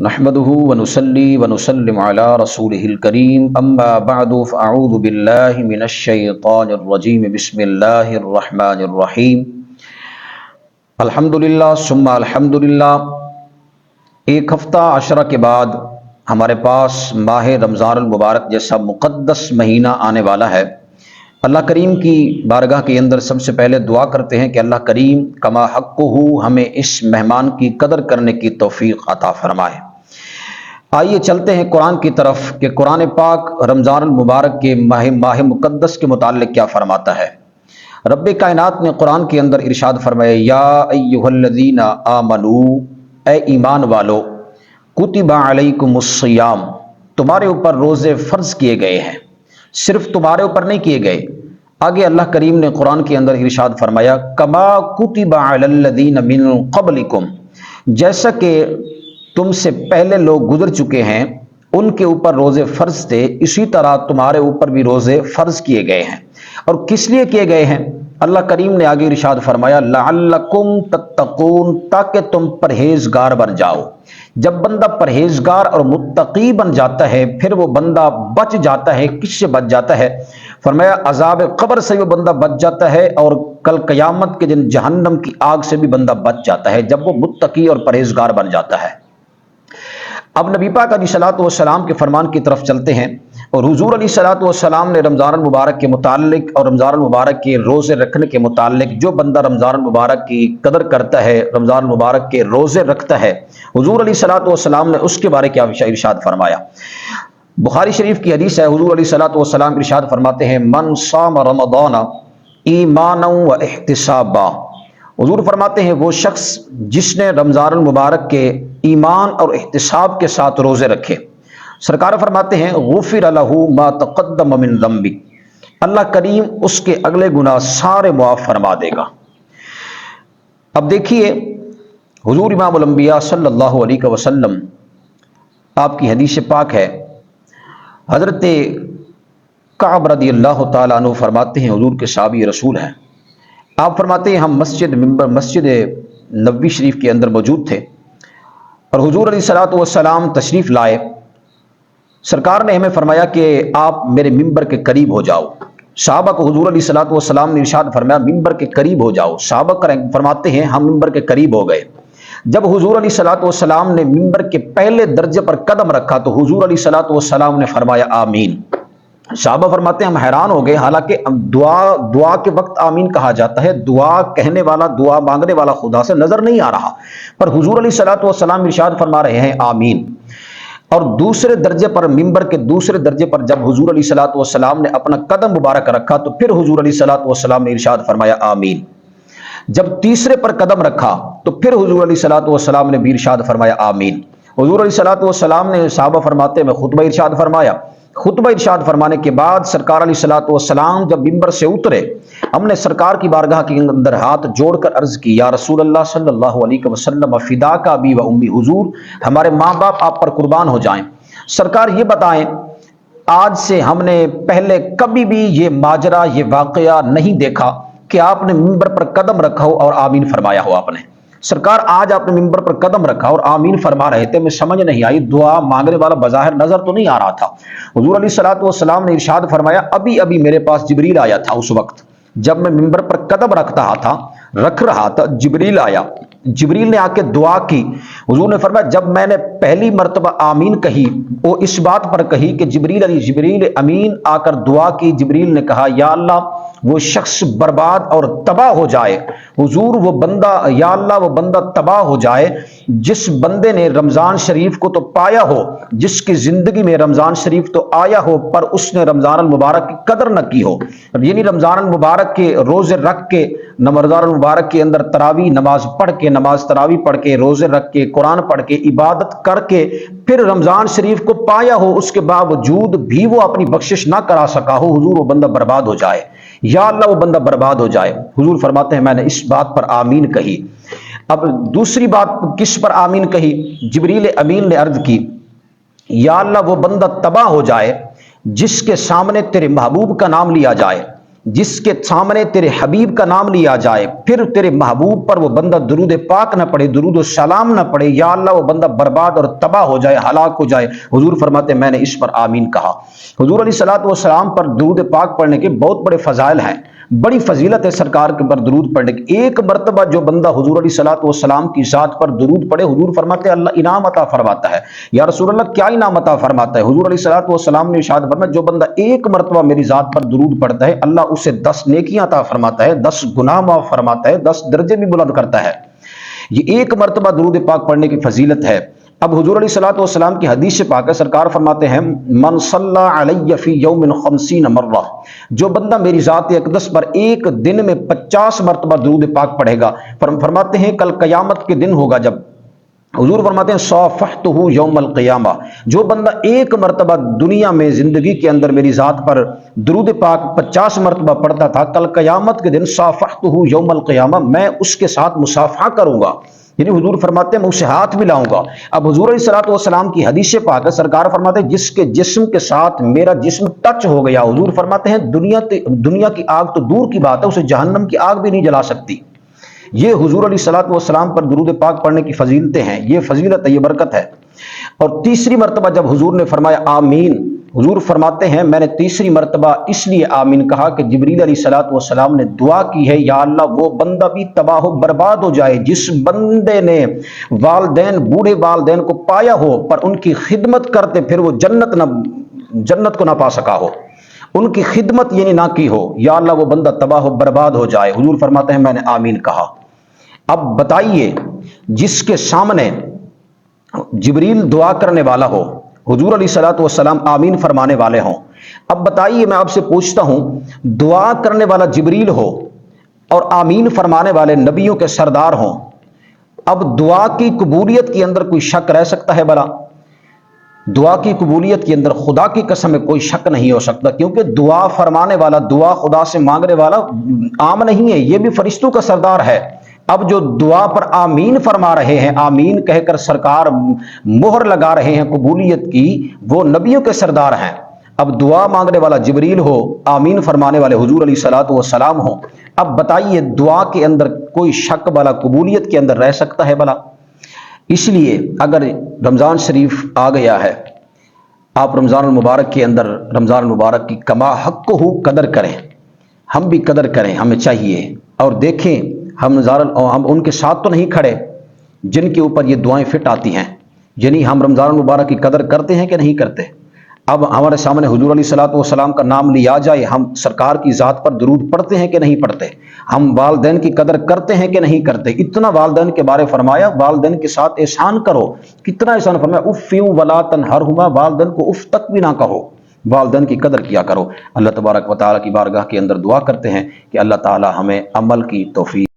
نحمده ونصلي ونسلم على رسوله الكريم اما بعد فاعوذ بالله من الشيطان الرجيم بسم الله الرحمن الرحيم الحمدللہ ثم الحمدللہ۔ ایک ہفتہ عشرہ کے بعد ہمارے پاس ماہ رمضان المبارک جیسا مقدس مہینہ آنے والا ہے۔ اللہ کریم کی بارگاہ کے اندر سب سے پہلے دعا کرتے ہیں کہ اللہ کریم کما حقہ ہمیں اس مہمان کی قدر کرنے کی توفیق عطا فرمائے۔ آئیے چلتے ہیں قرآن کی طرف کہ قرآن پاک رمضان المبارک کے ماہ مقدس کے متعلق کیا فرماتا ہے۔ رب کائنات نے قرآن کے اندر ارشاد فرمایا، یا ایھا الذین آمنوا، اے ایمان والو، کتب علیکم الصیام، تمہارے اوپر روزے فرض کیے گئے ہیں، صرف تمہارے اوپر نہیں کیے گئے۔ آگے اللہ کریم نے قرآن کے اندر ارشاد فرمایا، کما کتب علی الذین من قبلکم، جیسا کہ تم سے پہلے لوگ گزر چکے ہیں ان کے اوپر روزے فرض تھے، اسی طرح تمہارے اوپر بھی روزے فرض کیے گئے ہیں۔ اور کس لیے کیے گئے ہیں؟ اللہ کریم نے آگے ارشاد فرمایا، لعلکم تتقون، تاکہ تم پرہیزگار بن جاؤ۔ جب بندہ پرہیزگار اور متقی بن جاتا ہے پھر وہ بندہ بچ جاتا ہے۔ کس سے بچ جاتا ہے؟ فرمایا عذاب قبر سے وہ بندہ بچ جاتا ہے، اور کل قیامت کے دن جہنم کی آگ سے بھی بندہ بچ جاتا ہے جب وہ متقی اور پرہیزگار بن جاتا ہے۔ اب نبی پاک علیہ الصلوۃ والسلام کے فرمان کی طرف چلتے ہیں، اور حضور علیہ الصلوۃ والسلام نے رمضان المبارک کے متعلق اور رمضان المبارک کے روزے رکھنے کے متعلق، جو بندہ رمضان المبارک کی قدر کرتا ہے، رمضان المبارک کے روزے رکھتا ہے، حضور علیہ الصلوۃ والسلام نے اس کے بارے کیا ارشاد فرمایا۔ بخاری شریف کی حدیث ہے، حضور علیہ الصلوۃ والسلام ارشاد فرماتے ہیں، من صام رمضان ایمانا و احتسابا، حضور فرماتے ہیں وہ شخص جس نے رمضان المبارک کے ایمان اور احتساب کے ساتھ روزے رکھے، سرکار فرماتے ہیں غفر لہ ما تقدم من ذنبہ، اللہ کریم اس کے اگلے گناہ سارے معاف فرما دے گا۔ اب دیکھیے حضور امام الانبیاء صلی اللہ علیہ وسلم، آپ کی حدیث پاک ہے، حضرت کعب رضی اللہ تعالیٰ عنہ فرماتے ہیں، حضور کے صحابی رسول ہیں، آپ فرماتے ہیں ہم مسجد نبوی شریف کے اندر موجود تھے، اور حضور علیہ الصلوۃ والسلام تشریف لائے۔ سرکار نے ہمیں فرمایا کہ آپ میرے ممبر کے قریب ہو جاؤ۔ صحابہ کو حضور علیہ الصلوۃ والسلام نے ارشاد فرمایا ممبر کے قریب ہو جاؤ۔ صحابہ فرماتے ہیں ہم ممبر کے قریب ہو گئے۔ جب حضور علیہ الصلوۃ والسلام نے ممبر کے پہلے درجے پر قدم رکھا تو حضور علیہ الصلوۃ والسلام نے فرمایا آمین۔ صحابہ فرماتے ہیں ہم حیران ہو گئے، حالانکہ دعا کے وقت آمین کہا جاتا ہے، دعا کہنے والا، دعا مانگنے والا خدا سے نظر نہیں آ رہا، پر حضور علیہ الصلوۃ والسلام ارشاد فرما رہے ہیں آمین۔ اور دوسرے درجے پر، ممبر کے دوسرے درجے پر جب حضور علیہ الصلوۃ والسلام نے اپنا قدم مبارک رکھا تو پھر حضور علیہ الصلوۃ والسلام نے ارشاد فرمایا آمین۔ جب تیسرے پر قدم رکھا تو پھر حضور علیہ الصلوۃ والسلام نے بھی ارشاد فرمایا آمین۔ حضور علیہ الصلوۃ والسلام نے صحابہ فرماتے میں خطبہ ارشاد فرمایا۔ خطبہ ارشاد فرمانے کے بعد سرکار علیہ الصلوۃ والسلام جب ممبر سے اترے، ہم نے سرکار کی بارگاہ کے اندر ہاتھ جوڑ کر عرض کی، یا رسول اللہ صلی اللہ علیہ وسلم فداک ابی و امی، حضور ہمارے ماں باپ آپ پر قربان ہو جائیں، سرکار یہ بتائیں آج سے ہم نے پہلے کبھی بھی یہ ماجرا، یہ واقعہ نہیں دیکھا کہ آپ نے ممبر پر قدم رکھا ہو اور آمین فرمایا ہو۔ آپ نے سرکار آج آپ نے ممبر پر قدم رکھا اور آمین فرما رہے تھے، میں سمجھ نہیں آئی، دعا مانگنے والا بظاہر نظر تو نہیں آ رہا تھا۔ حضور علیہ الصلوۃ والسلام نے ارشاد فرمایا ابھی میرے پاس جبریل آیا تھا، اس وقت جب میں ممبر پر قدم رکھ رہا تھا جبریل آیا، جبریل نے آ کے دعا کی۔ حضور نے فرمایا جب میں نے پہلی مرتبہ آمین کہی، وہ اس بات پر کہی کہ جبریل امین آ کر دعا کی۔ جبریل نے کہا یا اللہ وہ شخص برباد اور تباہ ہو جائے، حضور وہ بندہ، یا اللہ وہ بندہ تباہ ہو جائے جس بندے نے رمضان شریف کو تو پایا ہو، جس کی زندگی میں رمضان شریف تو آیا ہو پر اس نے رمضان المبارک کی قدر نہ کی ہو، یعنی رمضان المبارک کے روزے رکھ کے، رمضان المبارک کے اندر تراویح نماز پڑھ کے، نماز تراویح پڑھ کے، روزے رکھ کے، قرآن پڑھ کے، عبادت کر کے پھر رمضان شریف کو پایا ہو، اس کے باوجود بھی وہ اپنی بخشش نہ کرا سکا ہو، حضور وہ بندہ برباد ہو جائے، یا اللہ وہ بندہ برباد ہو جائے۔ حضور فرماتے ہیں میں نے اس بات پر آمین کہی۔ اب دوسری بات کس پر آمین کہی؟ جبریل امین نے عرض کی یا اللہ وہ بندہ تباہ ہو جائے جس کے سامنے تیرے محبوب کا نام لیا جائے، جس کے سامنے تیرے حبیب کا نام لیا جائے پھر تیرے محبوب پر وہ بندہ درود پاک نہ پڑھے، درود و سلام نہ پڑھے، یا اللہ وہ بندہ برباد اور تباہ ہو جائے، ہلاک ہو جائے۔ حضور فرماتے ہیں میں نے اس پر آمین کہا۔ حضور علیہ الصلوۃ والسلام پر درود پاک پڑھنے کے بہت بڑے فضائل ہیں، بڑی فضیلت ہے سرکار کے پر درود پڑھنے کی۔ ایک مرتبہ جو بندہ حضور علیہ الصلوۃ والسلام کی ذات پر درود پڑھے، حضور فرماتے ہیں اللہ انعام عطا فرماتا ہے۔ یا رسول اللہ کیا انعام عطا فرماتا ہے؟ حضور علیہ الصلوۃ والسلام نے ارشاد فرمایا جو بندہ ایک مرتبہ میری ذات پر درود پڑھتا ہے اللہ اسے 10 نیکیاں عطا فرماتا ہے، 10 گناہ معاف فرماتا ہے، 10 درجے بھی بلند کرتا ہے۔ یہ ایک مرتبہ درود پاک پڑھنے کی فضیلت ہے۔ اب حضور علیہ الصلوۃ والسلام کی حدیث سے پاک ہے، سرکار فرماتے ہیں من صلی علی فی یوم 50 مرہ، جو بندہ میری ذات اقدس پر ایک دن میں 50 مرتبہ درود پاک پڑھے گا، فرماتے ہیں کل قیامت کے دن ہوگا جب حضور فرماتے ہیں صافحتہ یوم القیامہ، جو بندہ ایک مرتبہ دنیا میں زندگی کے اندر میری ذات پر درود پاک 50 مرتبہ پڑھتا تھا، کل قیامت کے دن صافحتہ یوم القیامہ میں اس کے ساتھ مصافحہ کروں گا، یعنی حضور فرماتے ہیں میں اسے ہاتھ بھی لاؤں گا۔ اب حضور علیہ الصلوۃ والسلام کی حدیث پاک ہے، سرکار فرماتے ہیں جس کے جسم کے ساتھ میرا جسم ٹچ ہو گیا، حضور فرماتے ہیں دنیا کی آگ تو دور کی بات ہے اسے جہنم کی آگ بھی نہیں جلا سکتی۔ یہ حضور علیہ الصلوۃ والسلام پر درود پاک پڑھنے کی فضیلتیں ہیں، یہ فضیلت ہے، یہ برکت ہے۔ اور تیسری مرتبہ جب حضور نے فرمایا آمین، حضور فرماتے ہیں میں نے تیسری مرتبہ اس لیے آمین کہا کہ جبریل علیہ الصلوۃ والسلام نے دعا کی ہے یا اللہ وہ بندہ بھی تباہ و برباد ہو جائے جس بندے نے والدین، بوڑھے والدین کو پایا ہو پر ان کی خدمت کرتے پھر وہ جنت کو نہ پا سکا ہو، ان کی خدمت یعنی نہ کی ہو، یا اللہ وہ بندہ تباہ و برباد ہو جائے۔ حضور فرماتے ہیں میں نے آمین کہا۔ اب بتائیے جس کے سامنے جبریل دعا کرنے والا ہو، حضور علیہ الصلوۃ والسلام آمین فرمانے والے ہوں، اب بتائیے میں آپ سے پوچھتا ہوں دعا کرنے والا جبریل ہو اور آمین فرمانے والے نبیوں کے سردار ہوں، اب دعا کی قبولیت کے اندر کوئی شک رہ سکتا ہے بھلا؟ دعا کی قبولیت کے اندر خدا کی قسم میں کوئی شک نہیں ہو سکتا، کیونکہ دعا فرمانے والا، دعا خدا سے مانگنے والا عام نہیں ہے، یہ بھی فرشتوں کا سردار ہے۔ اب جو دعا پر آمین فرما رہے ہیں، آمین کہہ کر سرکار مہر لگا رہے ہیں قبولیت کی، وہ نبیوں کے سردار ہیں۔ اب دعا مانگنے والا جبریل ہو، آمین فرمانے والے حضور علیہ الصلوۃ والسلام ہو، اب بتائیے دعا کے اندر کوئی شک بھلا قبولیت کے اندر رہ سکتا ہے بھلا؟ اس لیے اگر رمضان شریف آ گیا ہے، آپ رمضان المبارک کے اندر رمضان المبارک کی کما حق ہو قدر کریں، ہم بھی قدر کریں، ہمیں چاہیے، اور دیکھیں ہم ان کے ساتھ تو نہیں کھڑے جن کے اوپر یہ دعائیں فٹ آتی ہیں، یعنی ہم رمضان المبارک کی قدر کرتے ہیں کہ نہیں کرتے؟ اب ہمارے سامنے حضور علیہ الصلوۃ والسلام کا نام لیا جائے، ہم سرکار کی ذات پر درود پڑھتے ہیں کہ نہیں پڑھتے؟ ہم والدین کی قدر کرتے ہیں کہ نہیں کرتے؟ اتنا والدین کے بارے فرمایا والدین کے ساتھ احسان کرو، کتنا احسان فرمایا اف ولا تنہرہما، والدین کو اف تک بھی نہ کہو، والدین کی قدر کیا کرو۔ اللہ تبارک و تعالیٰ کی بارگاہ کے اندر دعا کرتے ہیں کہ اللہ تعالیٰ ہمیں عمل کی توفیق